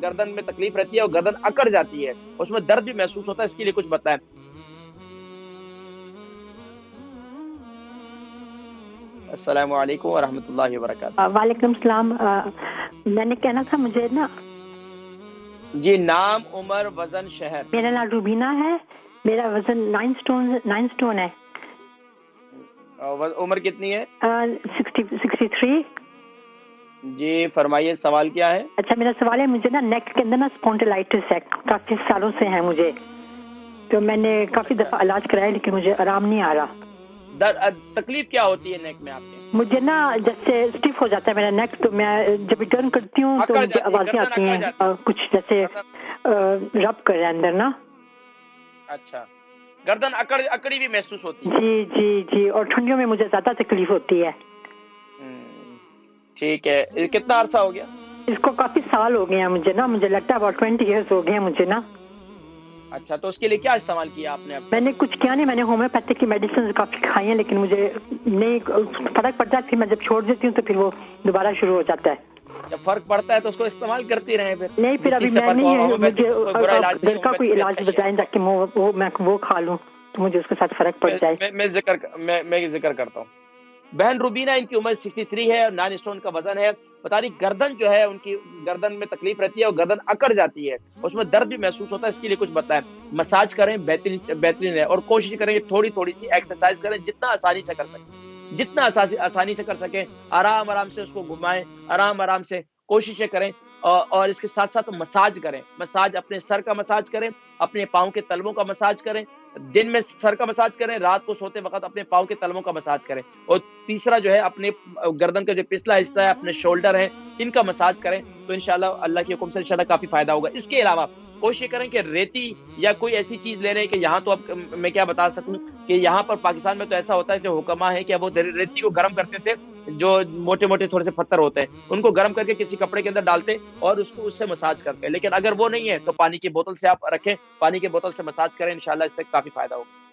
गर्दन में तकलीफ रहती है और गर्दन अकड़ जाती है, उसमें दर्द भी महसूस होता है, इसके लिए कुछ बताएं। अस्सलामु अलैकुम वरहमतुल्लाहि वबरकातुहू। वालेकुम सलाम। मैंने कहना था मुझे ना, जी, नाम, उम्र, वजन, शहर। मेरा नाम रूबीना है, मेरा वजन 9 स्टोन है। और उम्र कितनी है? 63। जी फरमाइए, सवाल क्या है? अच्छा, मेरा सवाल है, मुझे ना नेक के अंदर ना स्पॉन्डिलाइटिस है, काफी सालों से है मुझे, तो मैंने काफी दफा इलाज कराया लेकिन मुझे आराम नहीं आ रहा। तकलीफ क्या होती है नेक में आपके? मुझे ना जैसे स्टिफ हो जाता है मेरा नेक, तो मैं जब टर्न करती हूँ तो मुझे आवाजें आती हैं कुछ जैसे रब कर रहे हैं अंदर ना। अच्छा, गर्दन अकड़ी भी महसूस होती है? जी जी जी, और ठंडियों में मुझे ज्यादा तकलीफ होती है। ठीक है, ये कितना अरसा हो गया इसको? काफी साल हो गए हैं मुझे ना, मुझे लगता है about 20 years हो गए हैं मुझे ना। अच्छा, तो उसके लिए क्या इस्तेमाल किया आपने? मैंने कुछ किया नहीं, मैंने होम्योपैथिक की मेडिसिन काफी खाई हैं लेकिन मुझे नहीं फर्क पड़ता है, फिर मैं जब छोड़ देती हूँ तो फिर वो दोबारा शुरू हो जाता है। जब फर्क पड़ता है तो उसको इस्तेमाल करती रहे फिर। नहीं, फिर अभी मैं नहीं है, मुझे घर का कोई इलाज बताएं ताकि मैं वो खा लूँ तो मुझे उसके साथ फर्क पड़ जाए। मैं जिक्र करता हूँ। बहन रूबीना, इनकी उम्र 63 है और 9 स्टोन का वजन है। बता रही गर्दन जो है, उनकी गर्दन में तकलीफ रहती है और गर्दन अकड़ जाती है, उसमें दर्द भी महसूस होता है, इसके लिए कुछ बताएं। मसाज करें, बेहतरीन है, और कोशिश करें थोड़ी सी एक्सरसाइज करें, जितना आसानी से कर सकें, जितना आसानी से कर सकें, आराम से उसको घुमाएं, आराम से कोशिशें करें। और इसके साथ साथ मसाज करें, मसाज अपने सर का मसाज करें, अपने पाँव के तलवों का मसाज करें। दिन में सर का मसाज करें, रात को सोते वक्त अपने पाँव के तलवों का मसाज करें। और तीसरा जो है, अपने गर्दन का जो पिछला हिस्सा है, अपने शोल्डर है, इनका मसाज करें, तो इंशाल्लाह अल्लाह के हुक्म से इंशाल्लाह काफी फायदा होगा। इसके अलावा कोशिश करें कि रेती या कोई ऐसी चीज ले रहे हैं कि यहाँ तो अब मैं क्या बता सकूं कि यहाँ पर पाकिस्तान में तो ऐसा होता है, जो हुक्मा है कि वो रेती को गर्म करते थे, जो मोटे थोड़े से पत्थर होते हैं उनको गर्म करके किसी कपड़े के अंदर डालते और उसको उससे मसाज करते हैं। लेकिन अगर वो नहीं है तो पानी की बोतल से आप रखें, पानी की बोतल से मसाज करें, इंशाल्लाह इससे काफी फायदा होगा।